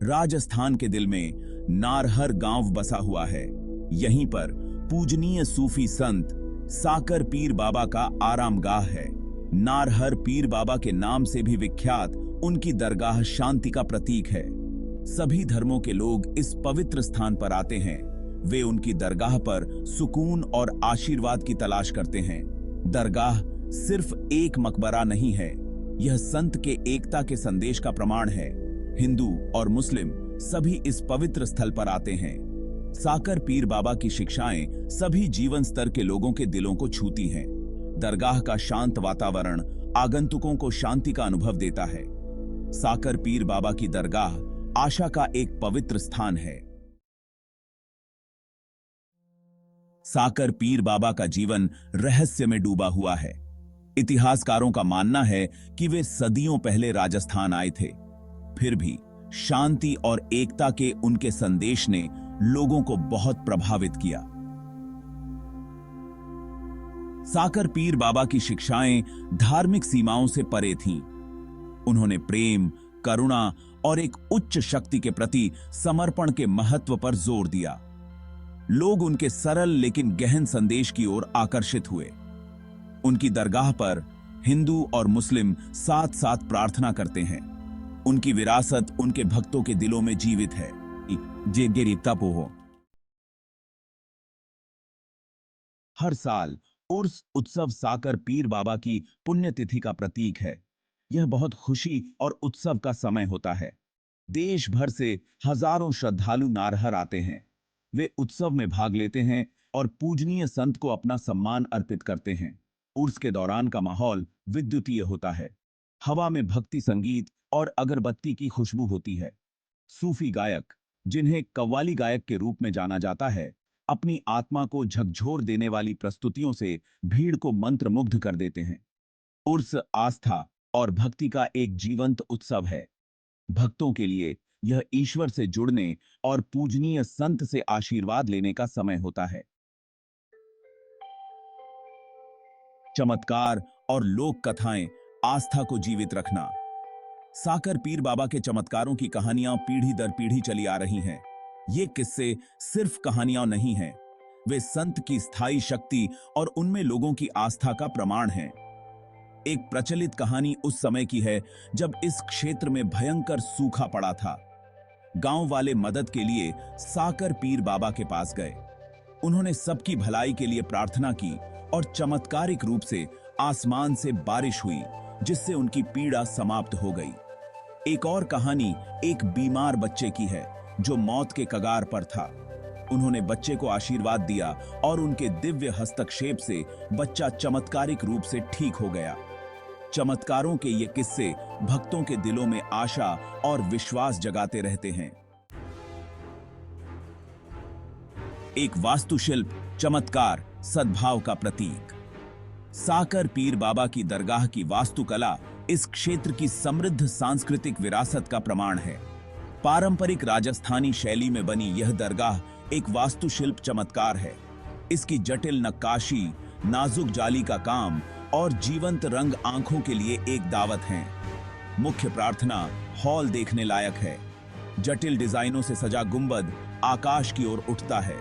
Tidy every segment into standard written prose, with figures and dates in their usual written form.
राजस्थान के दिल में नारहर गांव बसा हुआ है। यहीं पर पूजनीय सूफी संत साकर पीर बाबा का आरामगाह है। नारहर पीर बाबा के नाम से भी विख्यात उनकी दरगाह शांति का प्रतीक है। सभी धर्मों के लोग इस पवित्र स्थान पर आते हैं। वे उनकी दरगाह पर सुकून और आशीर्वाद की तलाश करते हैं। दरगाह सिर्फ एक मकबरा नहीं है, यह संत के एकता के संदेश का प्रमाण है। हिंदू और मुस्लिम सभी इस पवित्र स्थल पर आते हैं। साकर पीर बाबा की शिक्षाएं सभी जीवन स्तर के लोगों के दिलों को छूती हैं। दरगाह का शांत वातावरण आगंतुकों को शांति का अनुभव देता है। साकर पीर बाबा की दरगाह आशा का एक पवित्र स्थान है। साकर पीर बाबा का जीवन रहस्य में डूबा हुआ है। इतिहासकारों का मानना है कि वे सदियों पहले राजस्थान आए थे। फिर भी शांति और एकता के उनके संदेश ने लोगों को बहुत प्रभावित किया। साकर पीर बाबा की शिक्षाएं धार्मिक सीमाओं से परे थीं। उन्होंने प्रेम, करुणा और एक उच्च शक्ति के प्रति समर्पण के महत्व पर जोर दिया। लोग उनके सरल लेकिन गहन संदेश की ओर आकर्षित हुए। उनकी दरगाह पर हिंदू और मुस्लिम साथ साथ प्रार्थना करते हैं। उनकी विरासत उनके भक्तों के दिलों में जीवित है। हर साल उर्स उत्सव साकर पीर बाबा की पुण्यतिथि का प्रतीक है। यह बहुत खुशी और उत्सव का समय होता है। देश भर से हजारों श्रद्धालु नारहर आते हैं। वे उत्सव में भाग लेते हैं और पूजनीय संत को अपना सम्मान अर्पित करते हैं। उर्स के दौरान का माहौल विद्युतीय होता है। हवा में भक्ति संगीत और अगरबत्ती की खुशबू होती है। सूफी गायक, जिन्हें कव्वाली गायक के रूप में जाना जाता है, अपनी आत्मा को झकझोर देने वाली प्रस्तुतियों से भीड़ को मंत्रमुग्ध कर देते हैं। उर्स आस्था और भक्ति का एक जीवंत उत्सव है। भक्तों के लिए यह ईश्वर से जुड़ने और पूजनीय संत से आशीर्वाद लेने का समय होता है। चमत्कार और लोक कथाएं आस्था को जीवित रखना। साकर पीर बाबा के चमत्कारों की कहानियां पीढ़ी दर पीढ़ी चली आ रही हैं। ये किस्से सिर्फ कहानियां नहीं हैं, वे संत की स्थायी शक्ति और उनमें लोगों की आस्था का प्रमाण हैं। एक प्रचलित कहानी उस समय की है जब इस क्षेत्र में भयंकर सूखा पड़ा था। गांव वाले मदद के लिए साकर पीर बाबा के पास गए। उन्होंने सबकी भलाई के लिए प्रार्थना की और चमत्कारिक रूप से आसमान से बारिश हुई, जिससे उनकी पीड़ा समाप्त हो गई। एक और कहानी एक बीमार बच्चे की है जो मौत के कगार पर था। उन्होंने बच्चे को आशीर्वाद दिया और उनके दिव्य हस्तक्षेप से बच्चा चमत्कारिक रूप से ठीक हो गया। चमत्कारों के ये किस्से भक्तों के दिलों में आशा और विश्वास जगाते रहते हैं। एक वास्तुशिल्प चमत्कार सद्भाव का प्रतीक। साकर पीर बाबा की दरगाह की वास्तुकला इस क्षेत्र की समृद्ध सांस्कृतिक विरासत का प्रमाण है। पारंपरिक राजस्थानी शैली में बनी यह दरगाह एक वास्तुशिल्प चमत्कार है। इसकी जटिल नक्काशी, नाजुक जाली का काम और जीवंत रंग आंखों के लिए एक दावत हैं। मुख्य प्रार्थना हॉल देखने लायक है। जटिल डिजाइनों से सजा गुंबद आकाश की ओर उठता है।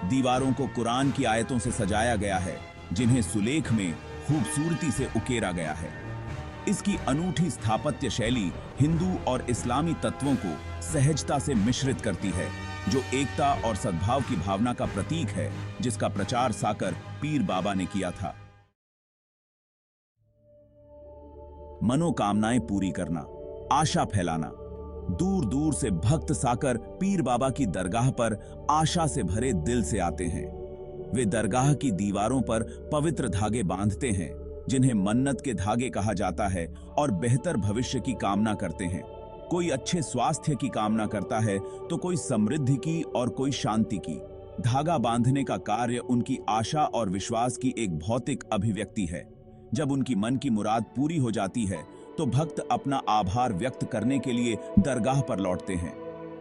दीवारों को कुरान की आयतों से सजाया गया है, जिन्हें सुलेख में खूबसूरती से उकेरा गया है। इसकी अनूठी स्थापत्य शैली हिंदू और इस्लामी तत्वों को सहजता से मिश्रित करती है, जो एकता और सद्भाव की भावना का प्रतीक है, जिसका प्रचार साकर पीर बाबा ने किया था। मनोकामनाएं पूरी करना, आशा फैलाना। दूर दूर से भक्त साकर पीर बाबा की दरगाह पर आशा से भरे दिल से आते हैं। वे दरगाह की दीवारों पर पवित्र धागे बांधते हैं, जिन्हें मन्नत के धागे कहा जाता है, और बेहतर भविष्य की कामना करते हैं। कोई अच्छे स्वास्थ्य की कामना करता है तो कोई समृद्धि की और कोई शांति की। धागा बांधने का कार्य उनकी आशा और विश्वास की एक भौतिक अभिव्यक्ति है। जब उनकी मन की मुराद पूरी हो जाती है तो भक्त अपना आभार व्यक्त करने के लिए दरगाह पर लौटते हैं।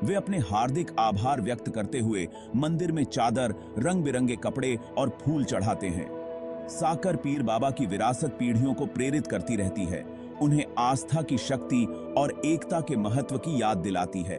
वे अपने हार्दिक आभार व्यक्त करते हुए मंदिर में चादर, रंग बिरंगे कपड़े और फूल चढ़ाते हैं। साकर पीर बाबा की विरासत पीढ़ियों को प्रेरित करती रहती है, उन्हें आस्था की शक्ति और एकता के महत्व की याद दिलाती है।